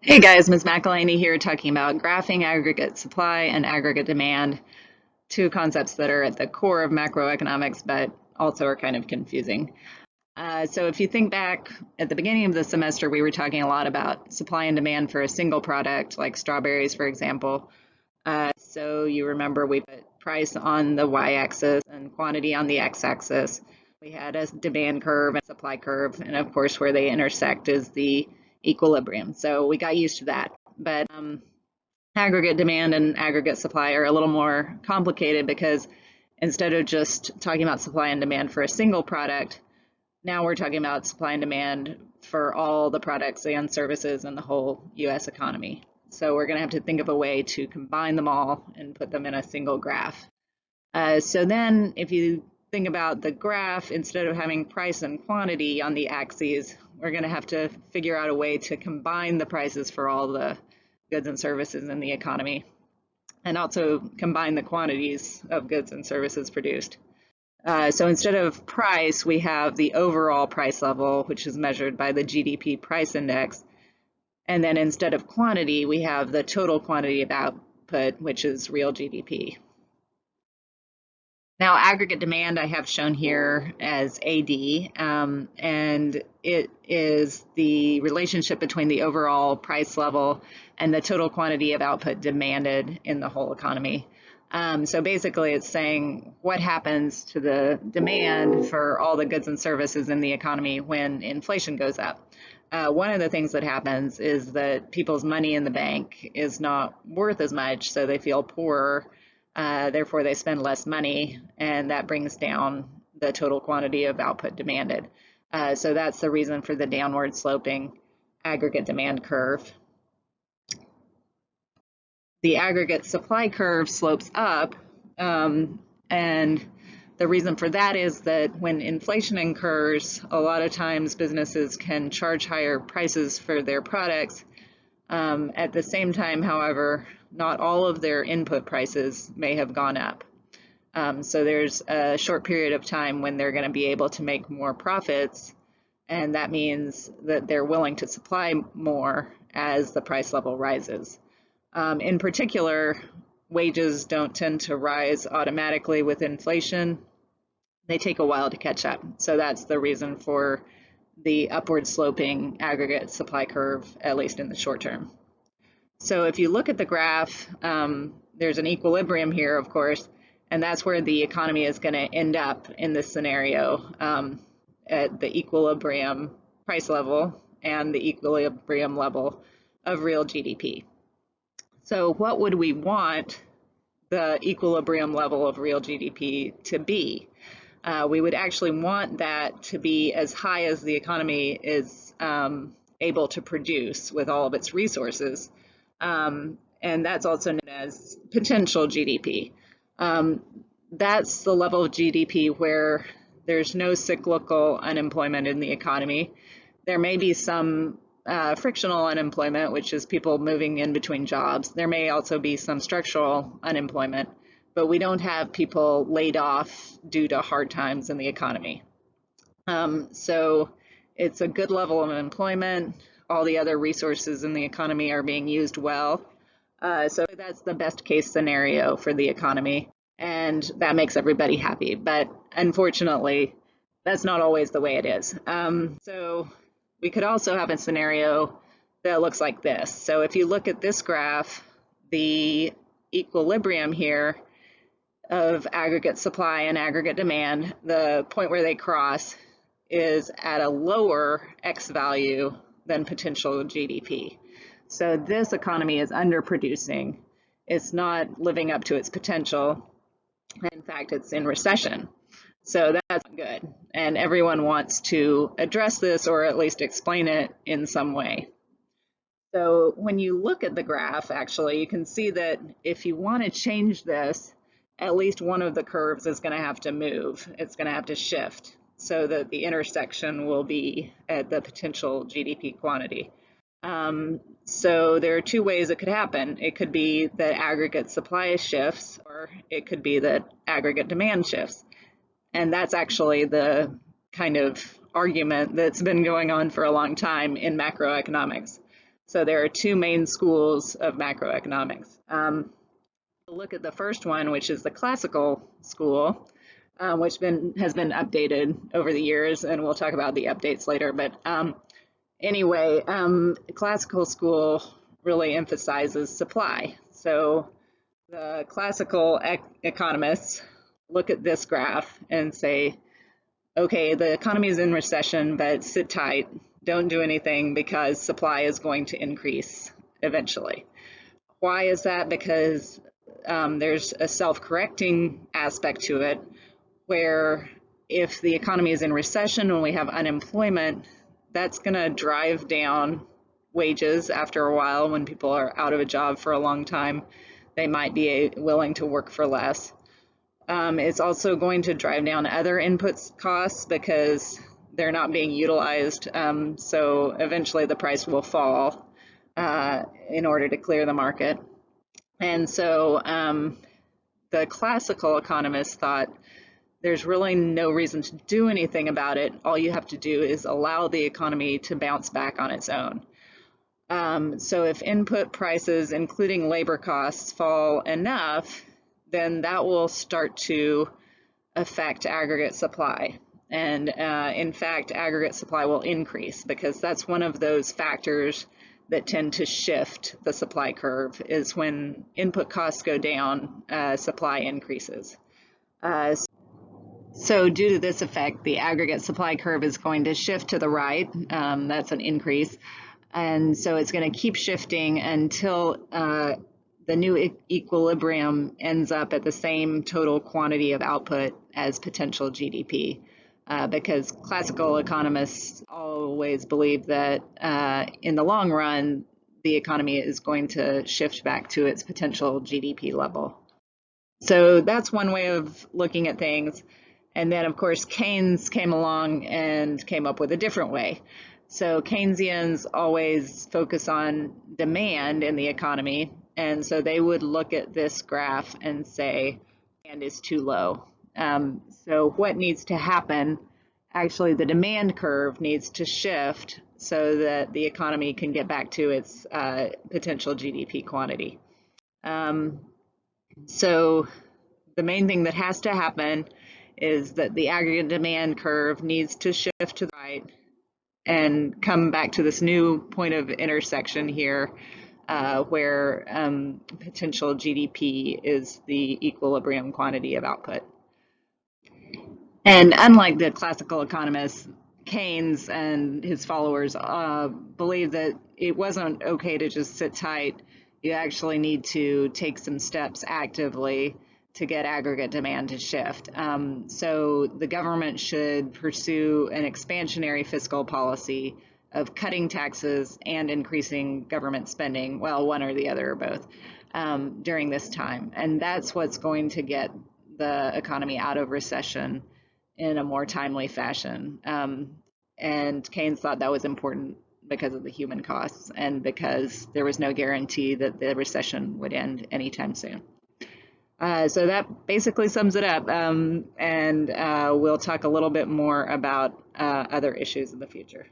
Hey guys, Ms. McElhany here talking about graphing aggregate supply and aggregate demand, two concepts that are at the core of macroeconomics but also are kind of confusing. So if you think back at the beginning of the semester, we were talking a lot about supply and demand for a single product, like strawberries, for example. So you remember we put price on the y-axis and quantity on the x-axis. We had a demand curve and supply curve, and of course where they intersect is the equilibrium. So we got used to that. But aggregate demand and aggregate supply are a little more complicated because instead of just talking about supply and demand for a single product, now we're talking about supply and demand for all the products and services in the whole US economy. So we're going to have to think of a way to combine them all and put them in a single graph. So then if you think about the graph, instead of having price and quantity on the axes, we're going to have to figure out a way to combine the prices for all the goods and services in the economy, and also combine the quantities of goods and services produced. So instead of price, we have the overall price level, which is measured by the GDP price index. And then instead of quantity, we have the total quantity of output, which is real GDP. Now, aggregate demand I have shown here as AD, and it is the relationship between the overall price level and the total quantity of output demanded in the whole economy. So basically, it's saying what happens to the demand for all the goods and services in the economy when inflation goes up. One of the things that happens is that people's money in the bank is not worth as much, so they feel poorer. Therefore, they spend less money, and that brings down the total quantity of output demanded. So that's the reason for the downward sloping aggregate demand curve. The aggregate supply curve slopes up, and the reason for that is that when inflation occurs, a lot of times businesses can charge higher prices for their products. At the same time, however, not all of their input prices may have gone up. So there's a short period of time when they're going to be able to make more profits, and that means that they're willing to supply more as the price level rises. In particular, wages don't tend to rise automatically with inflation. They take a while to catch up. So that's the reason for the upward sloping aggregate supply curve, at least in the short term. So if you look at the graph, there's an equilibrium here, of course, and that's where the economy is going to end up in this scenario, at the equilibrium price level and the equilibrium level of real GDP. So what would we want the equilibrium level of real GDP to be? We would actually want that to be as high as the economy is able to produce with all of its resources. And that's also known as potential GDP. That's the level of GDP where there's no cyclical unemployment in the economy. There may be some frictional unemployment, which is people moving in between jobs. There may also be some structural unemployment, but we don't have people laid off due to hard times in the economy. So it's a good level of employment. All the other resources in the economy are being used well. So that's the best case scenario for the economy, and that makes everybody happy. But unfortunately, that's not always the way it is. So we could also have a scenario that looks like this. So if you look at this graph, the equilibrium here of aggregate supply and aggregate demand, the point where they cross is at a lower X value than potential GDP. So this economy is underproducing. It's not living up to its potential. In fact, it's in recession. So that's not good. And everyone wants to address this or at least explain it in some way. So when you look at the graph, actually, you can see that if you want to change this, at least one of the curves is going to have to move. It's going to have to shift so that the intersection will be at the potential GDP quantity. So there are two ways it could happen. It could be that aggregate supply shifts, or it could be that aggregate demand shifts. And that's actually the kind of argument that's been going on for a long time in macroeconomics. So there are two main schools of macroeconomics. Look at the first one, which is the classical school, which has been updated over the years, and we'll talk about the updates later. But anyway, classical school really emphasizes supply. So the classical economists look at this graph and say, okay, the economy is in recession, but sit tight, don't do anything because supply is going to increase eventually. Why is that? Because there's a self-correcting aspect to it, where if the economy is in recession when we have unemployment, that's going to drive down wages after a while. When people are out of a job for a long time, they might be willing to work for less. It's also going to drive down other input costs because they're not being utilized. So eventually the price will fall in order to clear the market. And so the classical economists thought there's really no reason to do anything about it. All you have to do is allow the economy to bounce back on its own. So if input prices, including labor costs, fall enough, then that will start to affect aggregate supply. And in fact, aggregate supply will increase because that's one of those factors that tend to shift the supply curve, is when input costs go down, supply increases. So due to this effect, the aggregate supply curve is going to shift to the right. That's an increase. And so it's going to keep shifting until the new equilibrium ends up at the same total quantity of output as potential GDP. Because classical economists always believe that in the long run, the economy is going to shift back to its potential GDP level. So that's one way of looking at things. And then, of course, Keynes came along and came up with a different way. So Keynesians always focus on demand in the economy. And so they would look at this graph and say, demand is too low. So what needs to happen? Actually, the demand curve needs to shift so that the economy can get back to its potential GDP quantity. So the main thing that has to happen is that the aggregate demand curve needs to shift to the right and come back to this new point of intersection here, where potential GDP is the equilibrium quantity of output. And unlike the classical economists, Keynes and his followers believe that it wasn't okay to just sit tight. You actually need to take some steps actively to get aggregate demand to shift. So the government should pursue an expansionary fiscal policy of cutting taxes and increasing government spending, well, one or the other or both, during this time. And that's what's going to get the economy out of recession in a more timely fashion. And Keynes thought that was important because of the human costs and because there was no guarantee that the recession would end anytime soon. So that basically sums it up, and we'll talk a little bit more about other issues in the future.